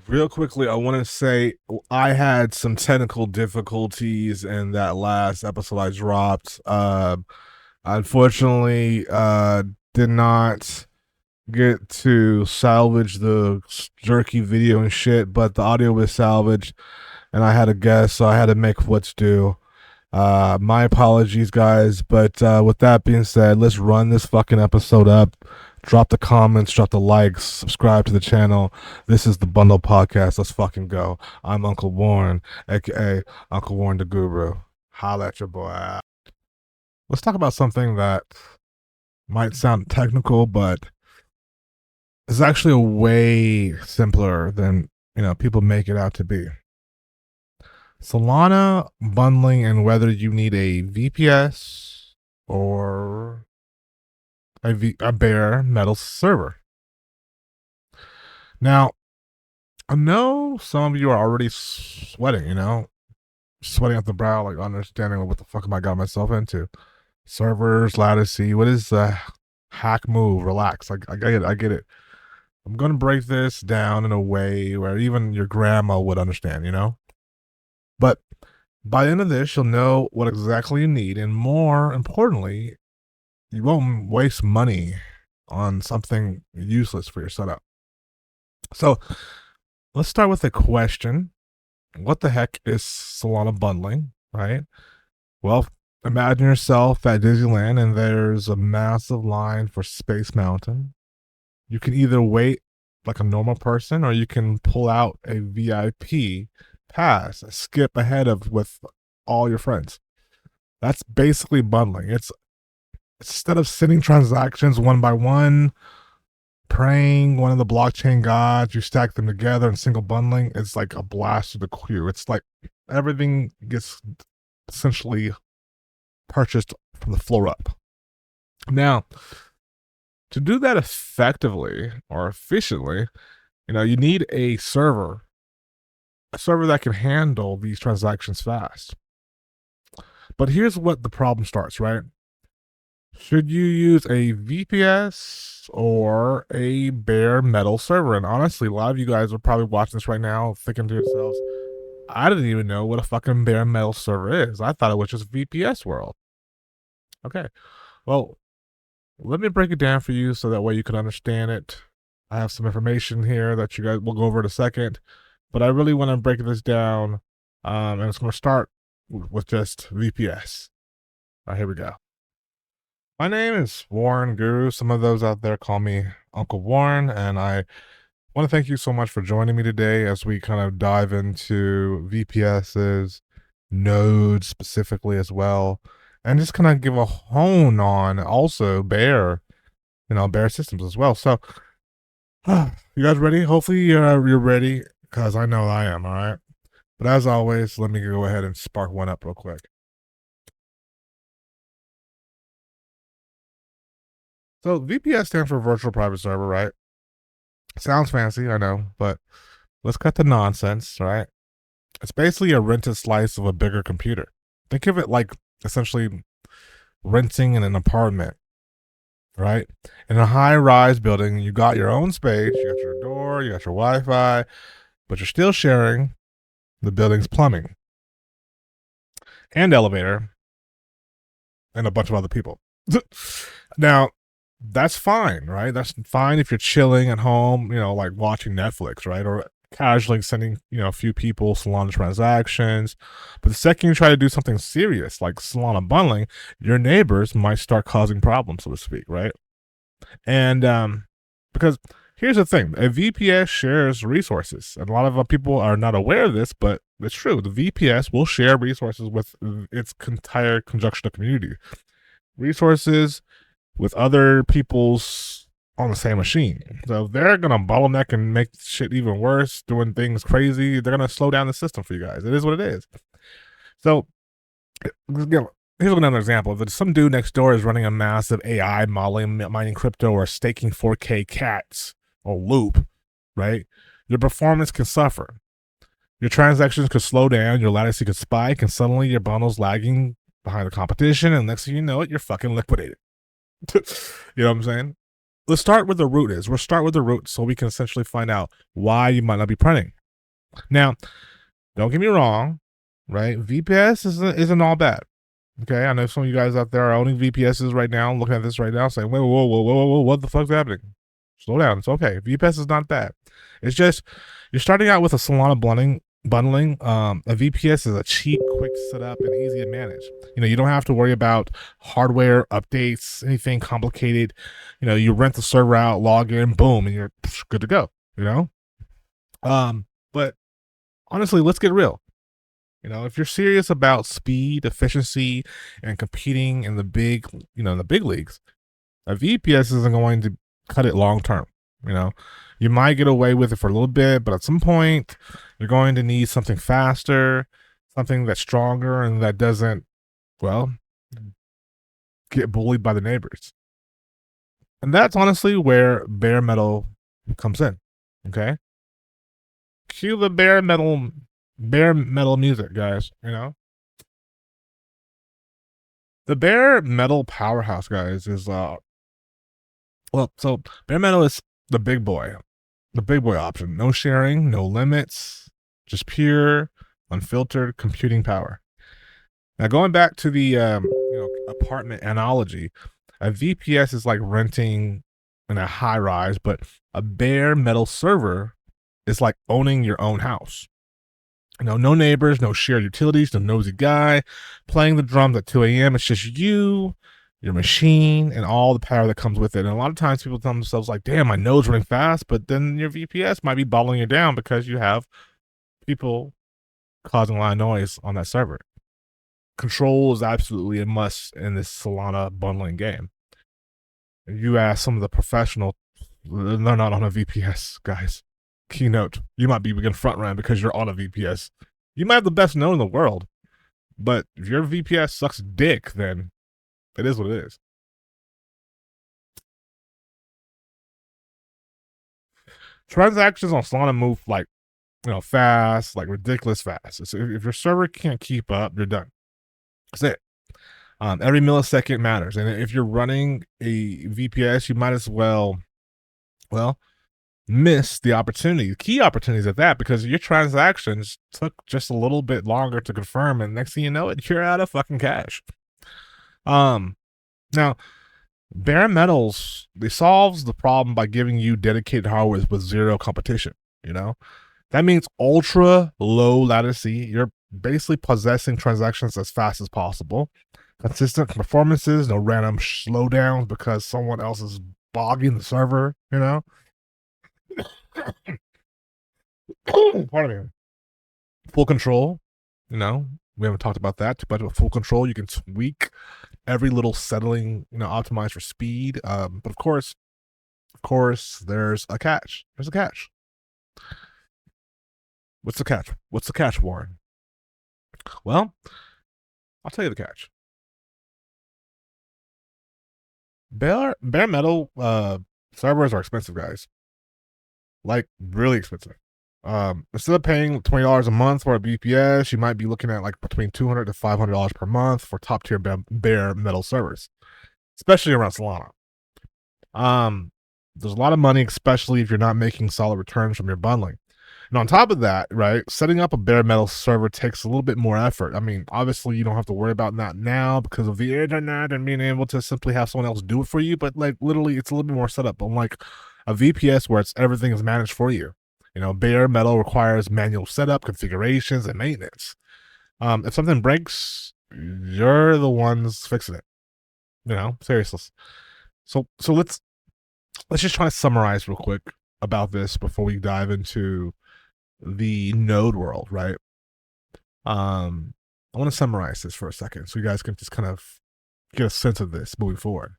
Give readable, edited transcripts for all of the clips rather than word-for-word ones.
Real quickly, I want to say I had some technical difficulties in that last episode I dropped. Unfortunately, did not get to salvage the jerky video and shit, but the audio was salvaged, and I had a guess, so I had to make what's due. My apologies, guys. But with that being said, let's run this fucking episode up. Drop the comments, drop the likes, subscribe to the channel. This is the Bundle Podcast. Let's fucking go. I'm Uncle Warren, aka Uncle Warren the Guru. Holla at your boy. Let's talk about something that might sound technical, but is actually a way simpler than people make it out to be. Solana bundling and whether you need a VPS or a bare metal server. Now, I know some of you are already sweating, sweating at the brow, like understanding what the fuck am I got myself into. Servers, latency, what is the hack move? Relax. I get it. I get it. I'm going to break this down in a way where even your grandma would understand. But by the end of this, you'll know what exactly you need. And more importantly, you won't waste money on something useless for your setup. So let's start with a question. What the heck is Solana bundling, right? Well, imagine yourself at Disneyland and there's a massive line for Space Mountain. You can either wait like a normal person or you can pull out a VIP pass, skip ahead of with all your friends. That's basically bundling. It's instead of sending transactions one by one, praying one of the blockchain gods, you stack them together in single bundling. It's like a blast to the queue. It's like everything gets essentially purchased from the floor up. Now, to do that effectively or efficiently, you need a server that can handle these transactions fast. But here's what the problem starts, right? Should you use a VPS or a bare metal server? And honestly, a lot of you guys are probably watching this right now thinking to yourselves, I didn't even know what a fucking bare metal server is. I thought it was just VPS world. Okay. Well, let me break it down for you so that way you can understand it. I have some information here that you guys will go over in a second, but I really want to break this down. And it's going to start with just VPS. All right, here we go. My name is Warren Guru. Some of those out there call me Uncle Warren, and I want to thank you so much for joining me today as we kind of dive into VPSs, nodes specifically as well, and just kind of give a hone on also bare systems as well. So, you guys ready? Hopefully you're ready because I know I am. All right. But as always, let me go ahead and spark one up real quick. So VPS stands for Virtual Private Server, right? Sounds fancy, I know, but let's cut the nonsense, right? It's basically a rented slice of a bigger computer. Think of it like essentially renting in an apartment, right? In a high-rise building, you got your own space, you got your door, you got your Wi-Fi, but you're still sharing the building's plumbing and elevator and a bunch of other people. Now, that's fine, right? That's fine if you're chilling at home, like watching Netflix, right? Or casually sending, a few people Solana transactions. But the second you try to do something serious like Solana bundling, your neighbors might start causing problems, so to speak, right? And because here's the thing, a VPS shares resources. And a lot of people are not aware of this, but it's true. The VPS will share resources with its entire conjunction of community. Resources with other people's on the same machine. So if they're gonna bottleneck and make shit even worse, doing things crazy, they're gonna slow down the system for you guys. It is what it is. So here's another example. If some dude next door is running a massive AI modeling, mining crypto, or staking 4K cats or loop, right? Your performance can suffer. Your transactions could slow down, your latency could spike, and suddenly your bundle's lagging behind the competition, and next thing you know it, you're fucking liquidated. You know what I'm saying? let's start where the root is. We'll start with the root so we can essentially find out why you might not be printing. Now, don't get me wrong, right? VPS isn't all bad. Okay, I know some of you guys out there are owning VPSs right now, looking at this right now, saying, whoa, what the fuck's happening? Slow down. It's okay. VPS is not bad. It's just you're starting out with a Solana bundling. A VPS is a cheap, quick setup and easy to manage. You don't have to worry about hardware updates, anything complicated. You rent the server out, log in, boom, and you're good to go. But honestly, let's get real. If you're serious about speed, efficiency, and competing in the big leagues, a VPS isn't going to cut it long term. You might get away with it for a little bit, but at some point, you're going to need something faster, something that's stronger, and that doesn't, get bullied by the neighbors. And that's honestly where bare metal comes in. Okay, cue the bare metal music, guys. The bare metal powerhouse, guys, is so bare metal is the big boy option. No sharing, no limits, just pure unfiltered computing power. Now, going back to the apartment analogy, a VPS is like renting in a high rise, but a bare metal server is like owning your own house. No neighbors, no shared utilities, no nosy guy playing the drums at 2 a.m. It's just you, your machine, and all the power that comes with it. And a lot of times people tell themselves like, damn, my node's running fast, but then your VPS might be bottling you down because you have people causing a lot of noise on that server. Control is absolutely a must in this Solana bundling game. You ask some of the professional, they're not on a VPS, guys. Keynote, you might be begin front run because you're on a VPS. You might have the best node in the world, but if your VPS sucks dick, then it is what it is. Transactions on Solana move fast, like ridiculous fast. So if your server can't keep up, you're done. That's it. Every millisecond matters, and if you're running a VPS, you might as well miss the key opportunities at that, because your transactions took just a little bit longer to confirm, and next thing you know it, you're out of fucking cash. Now, bare metals, they solves the problem by giving you dedicated hardware with zero competition. That means ultra low latency. You're basically possessing transactions as fast as possible, consistent performances, no random slowdowns because someone else is bogging the server. Pardon me. Full control. We haven't talked about that, but with full control, you can tweak every little settling, optimize for speed. But of course, there's a catch. There's a catch. What's the catch? What's the catch, Warren? Well, I'll tell you the catch. Bare metal servers are expensive, guys. Like really expensive. Instead of paying $20 a month for a VPS, you might be looking at like between $200 to $500 per month for top tier bare metal servers, especially around Solana. There's a lot of money, especially if you're not making solid returns from your bundling. And on top of that, right, setting up a bare metal server takes a little bit more effort. I mean, obviously you don't have to worry about that now because of the internet and being able to simply have someone else do it for you, but like literally it's a little bit more setup. Unlike a VPS where everything is managed for you. Bare metal requires manual setup, configurations, and maintenance. If something breaks, you're the ones fixing it. Seriously. So let's just try to summarize real quick about this before we dive into the node world, right? I want to summarize this for a second so you guys can just kind of get a sense of this moving forward.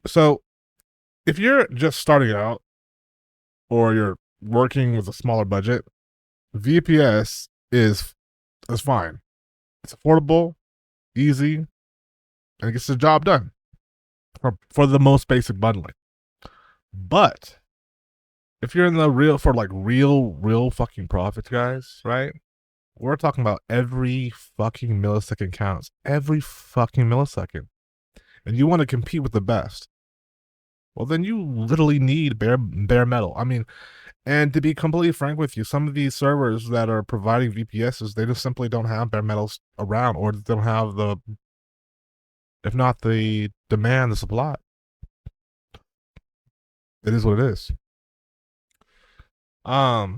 So if you're just starting out or you're working with a smaller budget, VPS is fine. It's affordable, easy, and it gets the job done for the most basic bundling. But if you're in the real fucking profits, guys, right? We're talking about every fucking millisecond counts. Every fucking millisecond. And you want to compete with the best. Well, then you literally need bare metal. I mean, and to be completely frank with you, some of these servers that are providing VPSs, they just simply don't have bare metals around, or they don't have the, if not the demand, the supply. It is what it is. Now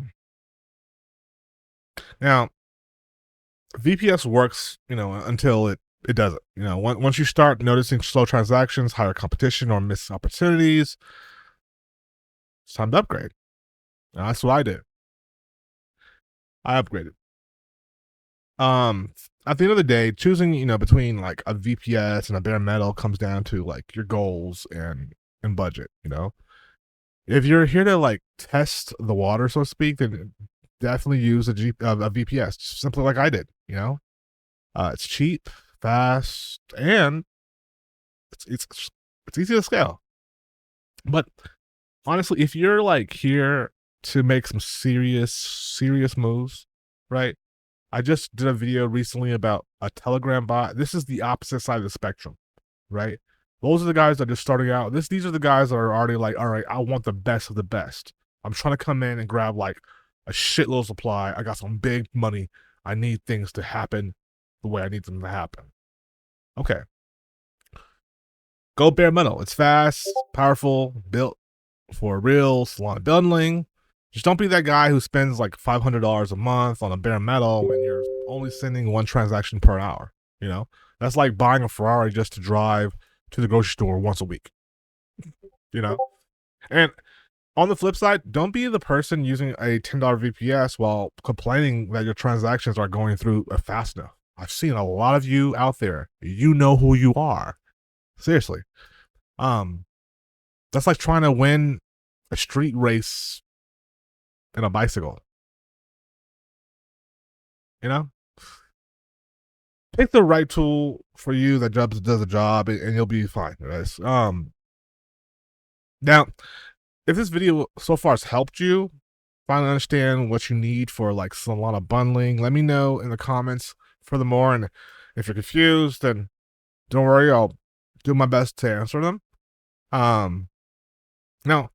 VPS works, until it doesn't. Once you start noticing slow transactions, higher competition, or missed opportunities, it's time to upgrade. Now, that's what I did. I upgraded. At the end of the day, choosing, between like a VPS and a bare metal comes down to like your goals and budget. If you're here to like test the water, so to speak, then definitely use a VPS, simply like I did. It's cheap, fast, and it's easy to scale. But honestly, if you're like here to make some serious moves, right? I just did a video recently about a Telegram bot. This is the opposite side of the spectrum, right? Those are the guys that are just starting out. These are the guys that are already like, all right, I want the best of the best. I'm trying to come in and grab like a shitload of supply. I got some big money. I need things to happen the way I need them to happen. Okay. Go bare metal. It's fast, powerful, built for real Solana bundling. Just don't be that guy who spends like $500 a month on a bare metal when you're only sending one transaction per hour. That's like buying a Ferrari just to drive to the grocery store once a week. And on the flip side, don't be the person using a $10 VPS while complaining that your transactions are going through fast enough. I've seen a lot of you out there. You know who you are. Seriously. That's like trying to win a street race in a bicycle. Pick the right tool for you that does the job, and you'll be fine, guys. Now, if this video so far has helped you finally understand what you need for like Solana bundling, let me know in the comments. Furthermore, and if you're confused, then don't worry, I'll do my best to answer them. Now,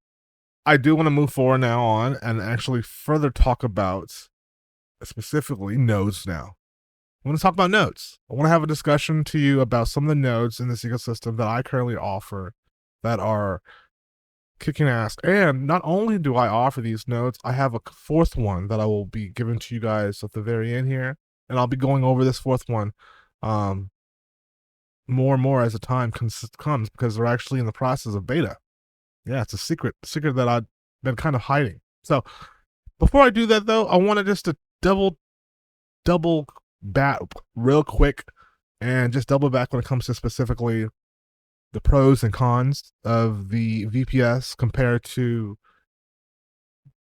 I do want to move forward now on and actually further talk about specifically nodes now. I want to talk about nodes. I want to have a discussion to you about some of the nodes in this ecosystem that I currently offer that are kicking ass. And not only do I offer these nodes, I have a fourth one that I will be giving to you guys at the very end here. And I'll be going over this fourth one more and more as the time comes, because they're actually in the process of beta. Yeah, it's a secret that I've been kind of hiding. So before I do that, though, I wanted just to double back real quick and just double back when it comes to specifically the pros and cons of the VPS compared to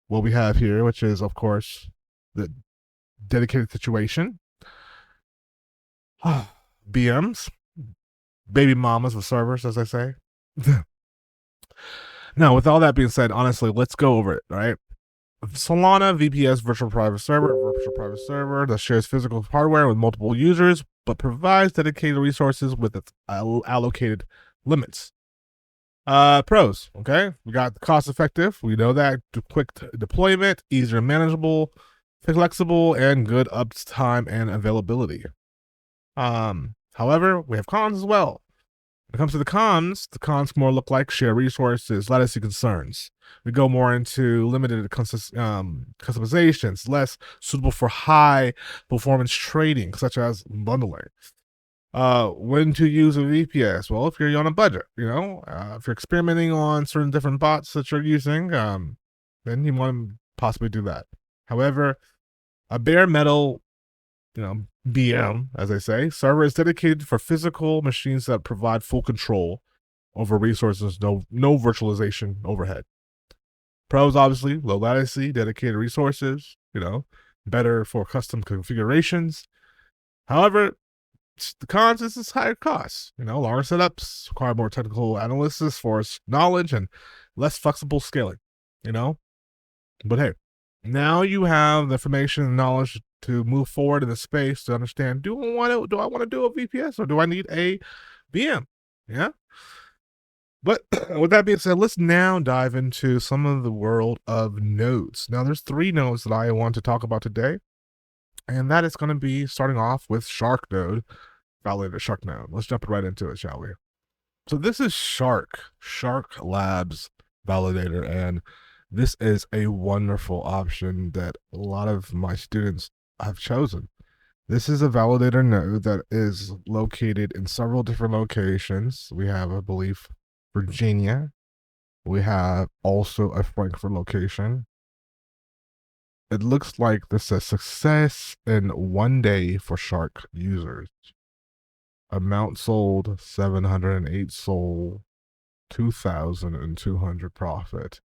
what we have here, which is, of course, the dedicated situation. BMs, baby mamas of servers, as I say. Now, with all that being said, honestly, let's go over it, right? Solana VPS virtual private server that shares physical hardware with multiple users, but provides dedicated resources with its allocated limits. Pros, okay? We got cost effective. We know that. Quick deployment, easier manageable, flexible, and good uptime and availability. However, we have cons as well. When it comes to the cons more look like share resources, latency concerns. We go more into limited customizations, less suitable for high performance trading, such as bundling. When to use a VPS? Well, if you're on a budget, if you're experimenting on certain different bots that you're using, then you want to possibly do that. However, a bare metal, BM, as I say, server is dedicated for physical machines that provide full control over resources, no virtualization overhead. Pros, obviously, low latency, dedicated resources, better for custom configurations. However, the cons is higher costs, longer setups, require more technical analysis for knowledge and less flexible scaling, But hey, now you have the information and knowledge to move forward in the space to understand, do I want to do a VPS or do I need a VM? Yeah. But with that being said, let's now dive into some of the world of nodes. Now, there's 3 nodes that I want to talk about today, and that is going to be starting off with Shark node, validator Shark node. Let's jump right into it, shall we? So this is Shark Labs validator, and this is a wonderful option that a lot of my students have chosen. This is a validator node that is located in several different locations. We have, I believe, Virginia. We have also a Frankfurt location. It looks like this is a success in 1 day for Shark users. Amount sold 708 sold, 2,200 profit.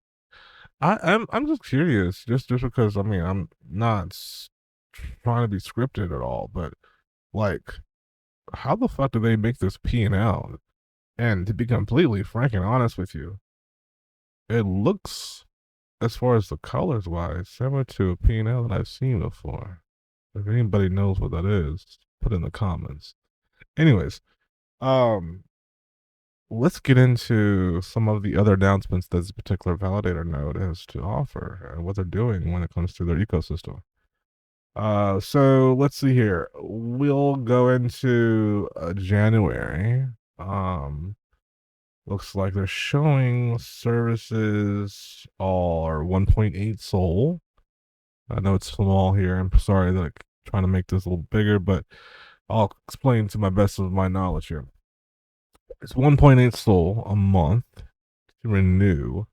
I'm just curious, just because I mean I'm not trying to be scripted at all, but like, how the fuck do they make this P&L? And to be completely frank and honest with you, it looks, as far as the colors wise, similar to a P&L that I've seen before. If anybody knows what that is, put in the comments. Anyways, um, let's get into some of the other announcements that this particular validator node has to offer and what they're doing when it comes to their ecosystem. So let's see here. We'll go into January. Looks like they're showing services are 1.8 Sol. I know it's small here. I'm sorry that I'm trying to make this a little bigger, but I'll explain to my best of my knowledge here. It's 1.8 Sol a month to renew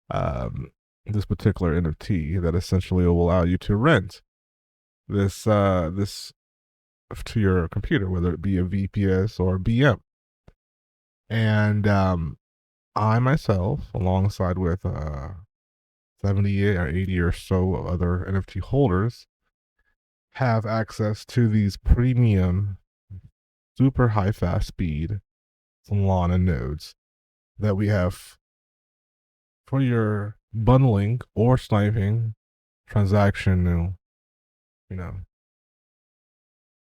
this particular NFT that essentially will allow you to rent this to your computer, whether it be a VPS or a BM. And I myself, alongside with 70 or 80 or so other NFT holders, have access to these premium, super high fast speed Solana nodes that we have for your bundling or sniping transaction,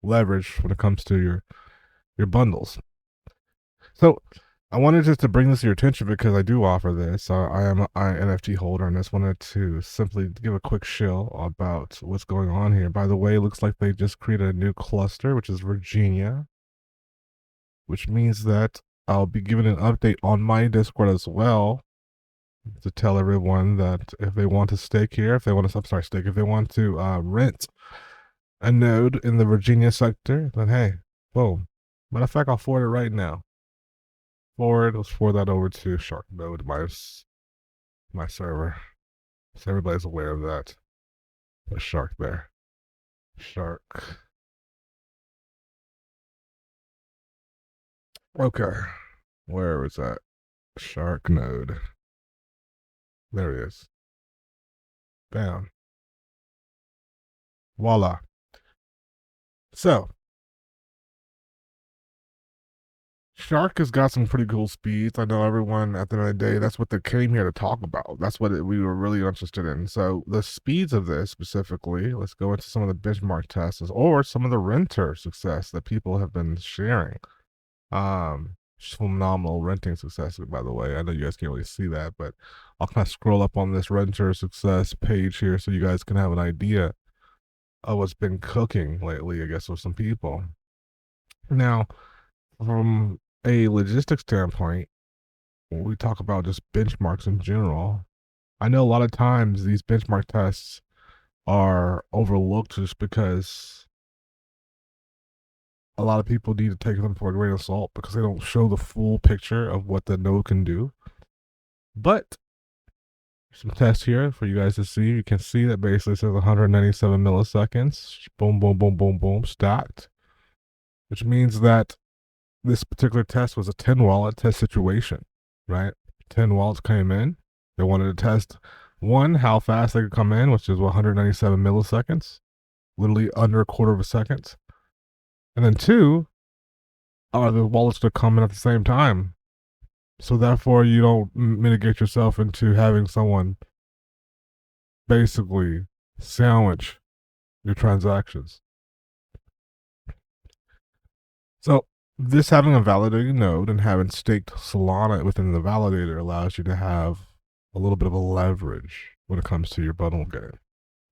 leverage when it comes to your bundles. So I wanted just to bring this to your attention because I do offer this. I am an NFT holder, and I just wanted to simply give a quick shill about what's going on here. By the way, it looks like they just created a new cluster, which is Virginia, which means that I'll be giving an update on my Discord as well to tell everyone that if they want to stake here, if they want to rent a node in the Virginia sector, then hey, boom. Matter of fact, I'll forward it right now. Let's forward that over to Shark node, my server, so everybody's aware of that. There's Shark there. Shark. Okay, where is that? Shark node. There he is. Bam. Voila. So, Shark has got some pretty cool speeds. I know everyone at the end of the day, that's what they came here to talk about. That's what we were really interested in. So the speeds of this specifically, let's go into some of the benchmark tests or some of the renter success that people have been sharing. Phenomenal renting success, by the way. I know you guys can't really see that, but I'll kind of scroll up on this renter success page here so you guys can have an idea of what's been cooking lately, I guess, with some people. Now, from a logistics standpoint, when we talk about just benchmarks in general, I know a lot of times these benchmark tests are overlooked just because a lot of people need to take them for a grain of salt because they don't show the full picture of what the node can do. But some tests here for you guys to see. You can see that basically says 197 milliseconds. Boom, boom, boom, boom, boom, stacked. Which means that this particular test was a 10 wallet test situation, right? 10 wallets came in. They wanted to test, one, how fast they could come in, which is 197 milliseconds, literally under a quarter of a second. And then two, are the wallets to come in at the same time. So therefore, you don't mitigate yourself into having someone basically sandwich your transactions. So this having a validating node and having staked Solana within the validator allows you to have a little bit of a leverage when it comes to your bundle game.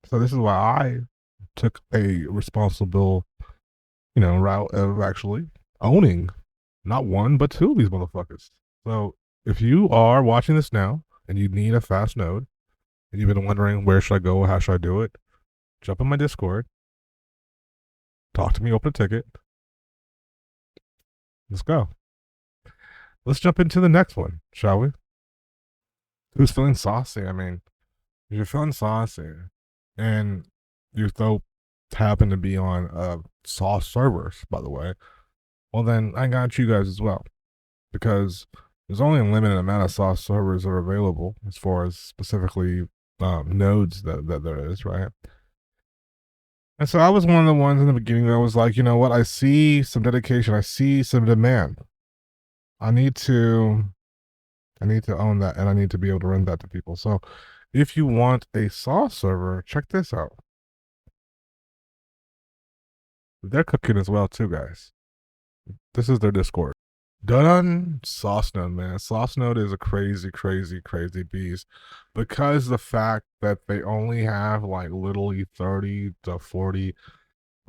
So this is why I took a responsible, route of actually owning not one but two of these motherfuckers. So if you are watching this now and you need a fast node and you've been wondering where should I go, how should I do it, jump in my Discord, talk to me, open a ticket. Let's go. Let's jump into the next one, shall we? Who's feeling saucy? I mean, if you're feeling saucy and you though happen to be on sauce servers, by the way, well then I got you guys as well. Because there's only a limited amount of sauce servers that are available as far as specifically nodes that there is, right? And so I was one of the ones in the beginning that was like, you know what? I see some dedication. I see some demand. I need to own that, and I need to be able to rent that to people. So if you want a sauce server, check this out. They're cooking as well too, guys. This is their Discord. Done Sauce Node, man. Sauce Node is a crazy, crazy, crazy beast because the fact that they only have like literally 30 to 40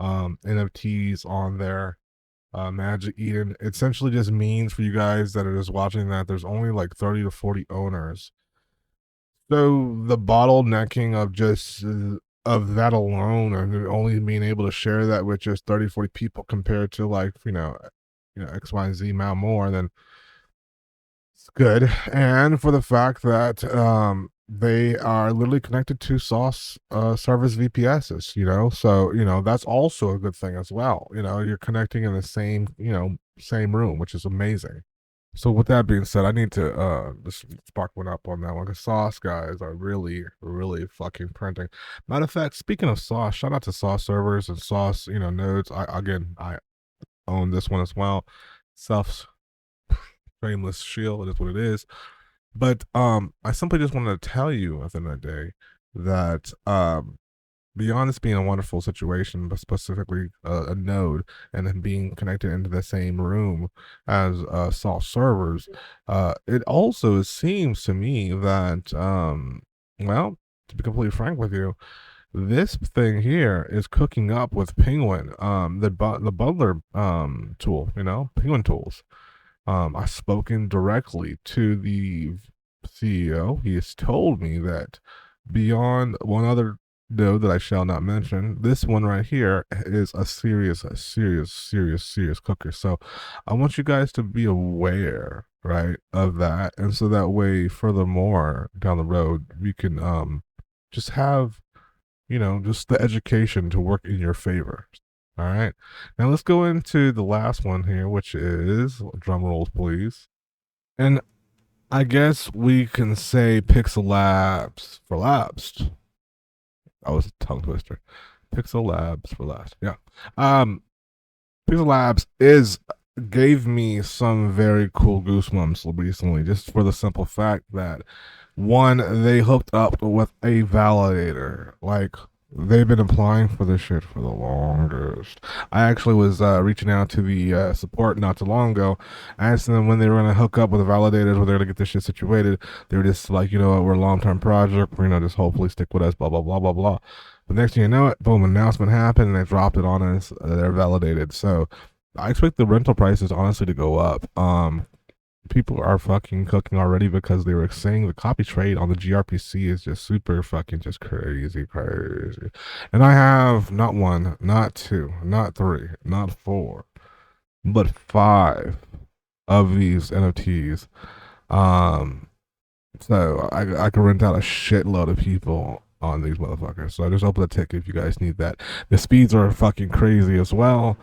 NFTs on their Magic Eden essentially just means for you guys that are just watching that there's only like 30 to 40 owners. So the bottlenecking of just of that alone and only being able to share that with just 30, 40 people compared to like, X, Y, and Z amount more, then it's good. And for the fact that they are literally connected to Sauce service VPSs, so that's also a good thing as well. You're connecting in the same, same room, which is amazing. So with that being said, I need to just spark one up on that one because Sauce guys are really, really fucking printing. Matter of fact, speaking of Sauce, shout out to Sauce servers and Sauce, nodes. I own this one as well. Self frameless shield, it is what it is. But I simply just wanted to tell you at the end of the day that beyond this being a wonderful situation, but specifically a node and then being connected into the same room as Sauce servers, it also seems to me that, well, to be completely frank with you, this thing here is cooking up with Penguin, the butler tool, Penguin tools. I've spoken directly to the CEO. He has told me that beyond one other node that I shall not mention, this one right here is a serious cooker. So I want you guys to be aware, right, of that. And so that way, furthermore, down the road, we can just have, just the education to work in your favor. All right. Now let's go into the last one here, which is drum rolls, please. And I guess we can say Pixel Labs for last. That was a tongue twister. Pixel Labs for last. Yeah. Pixel Labs gave me some very cool goosebumps recently, just for the simple fact that one, they hooked up with a validator. Like, they've been applying for this shit for the longest. I actually was reaching out to the support not too long ago, asking them when they were going to hook up with the validators, when they're going to get this shit situated. They were just like, we're a long-term project. We're, just hopefully stick with us, blah, blah, blah, blah, blah. But next thing you know it, boom, announcement happened, and they dropped it on us. They're validated. So I expect the rental prices, honestly, to go up. People are fucking cooking already because they were saying the copy trade on the gRPC is just super fucking just crazy. And I have not one, not two, not three, not four, but 5 of these NFTs. So I can rent out a shitload of people on these motherfuckers. So I just open the ticket if you guys need that. The speeds are fucking crazy as well.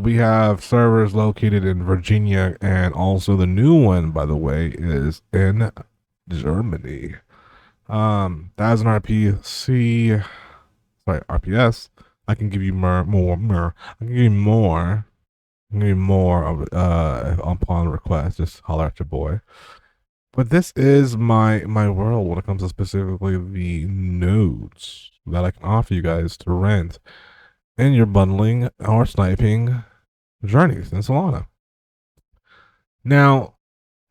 We have servers located in Virginia, and also the new one, by the way, is in Germany. That's an RPS. I can give you more. I can give you more. I can give you more of upon request. Just holler at your boy. But this is my world when it comes to specifically the nodes. that I can offer you guys to rent in your bundling or sniping journeys in Solana. Now,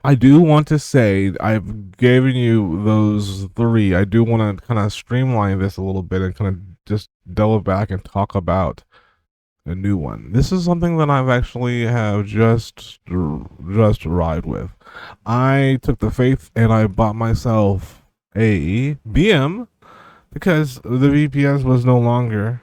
I do want to say I've given you those three. I do want to kind of streamline this a little bit and kind of just delve back and talk about a new one. This is something that I've actually have just ride with. I took the faith and I bought myself a BM because the VPS was no longer.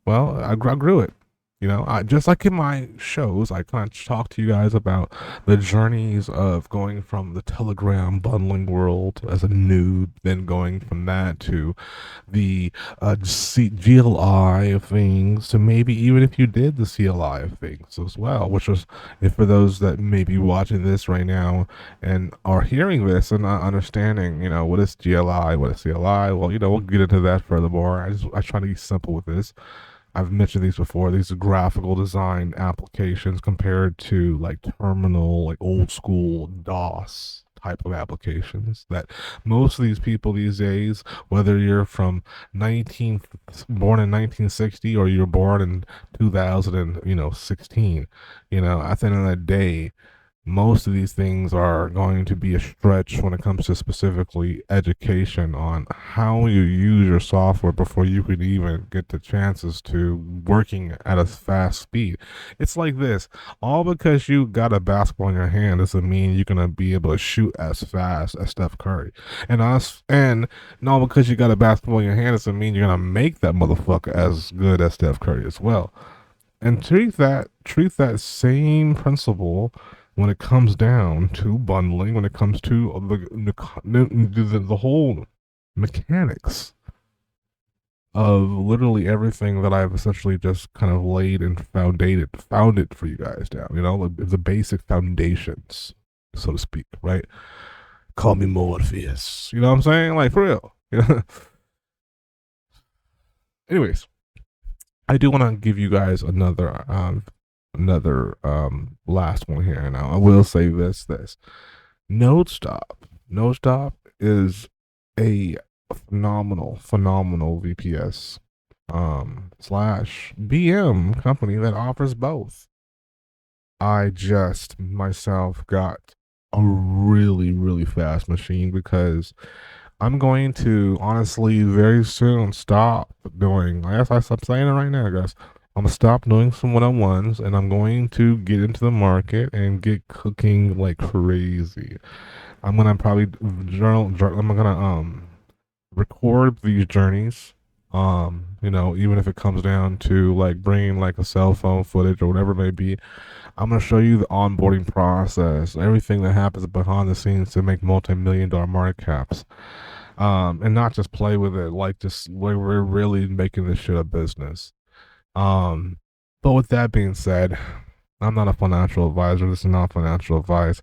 Well, I grew it. You know, just like in my shows, I kind of talk to you guys about the journeys of going from the Telegram bundling world as a noob, then going from that to the GLI of things, to maybe even if you did the CLI of things as well, which was, if for those that may be watching this right now and are hearing this and not understanding, you know, what is GLI, what is CLI, well, you know, we'll get into that furthermore. I try to be simple with this. I've mentioned these before. These are graphical design applications compared to like terminal, like old school DOS type of applications that most of these people these days, whether you're from 19 born in 1960 or you're born in 2016, you know, at the end of the day, most of these things are going to be a stretch when it comes to specifically education on how you use your software before you could even get the chances to working at a fast speed. It's like this, all because you got a basketball in your hand doesn't mean you're gonna be able to shoot as fast as Steph Curry. And all because you got a basketball in your hand doesn't mean you're gonna make that motherfucker as good as Steph Curry as well. And treat that same principle when it comes down to bundling, when it comes to the whole mechanics of literally everything that I've essentially just kind of laid and founded for you guys down. You know, the basic foundations, so to speak, right? Call me Morpheus. You know what I'm saying? Like, for real. Anyways, I do want to give you guys another last one here. Now I will say this Node Stop. Node Stop is a phenomenal VPS slash BM company that offers both. I just myself got a really fast machine because I'm going to honestly very soon stop doing. I guess I'm saying it right now, guys. I'm gonna stop doing some one-on-ones, and I'm going to get into the market and get cooking like crazy. I'm gonna probably I'm gonna record these journeys. You know, even if it comes down to like bringing like a cell phone footage or whatever it may be, I'm gonna show you the onboarding process, everything that happens behind the scenes to make multi-million-dollar market caps, and not just play with it, like just we're really making this shit a business. Um, but with that being said, I'm not a financial advisor. This is not financial advice.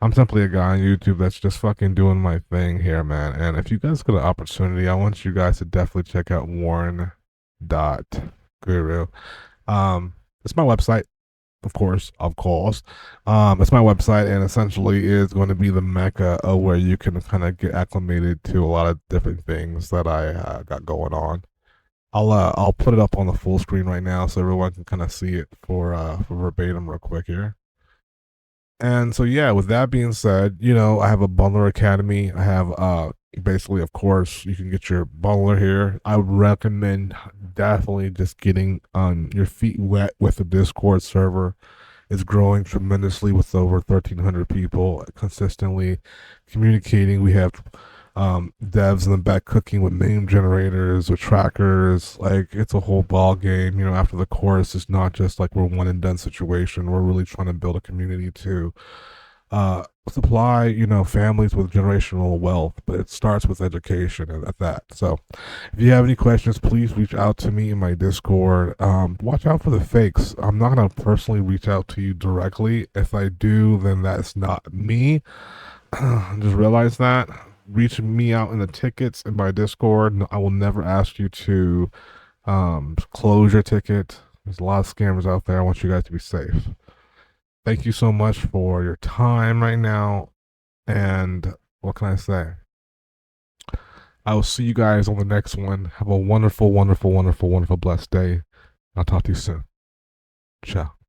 I'm simply a guy on YouTube that's just fucking doing my thing here, man. And if you guys get an opportunity, I want you guys to definitely check out Warren.Guru. It's my website, of course, it's my website, and essentially is going to be the mecca of where you can kind of get acclimated to a lot of different things that I got going on. I'll put it up on the full screen right now so everyone can kind of see it for verbatim real quick here. And so yeah, with that being said, you know, I have a bundler academy. I have basically, of course, you can get your bundler here. I would recommend definitely just getting your feet wet with the Discord server. It's growing tremendously with over 1,300 people consistently communicating. We have devs in the back cooking with name generators, with trackers. Like, it's a whole ball game. You know, after the course, it's not just like we're one and done situation. We're really trying to build a community to supply, you know, families with generational wealth, but it starts with education and at that. So if you have any questions, please reach out to me in my Discord. Watch out for the fakes. I'm not gonna personally reach out to you directly. If I do, then that's not me. Just realize that. Reach me out in the tickets in my Discord. I will never ask you to close your ticket. There's a lot of scammers out there. I want you guys to be safe. Thank you so much for your time right now. And what can I say? I will see you guys on the next one. Have a wonderful, wonderful, wonderful, wonderful, blessed day. I'll talk to you soon. Ciao.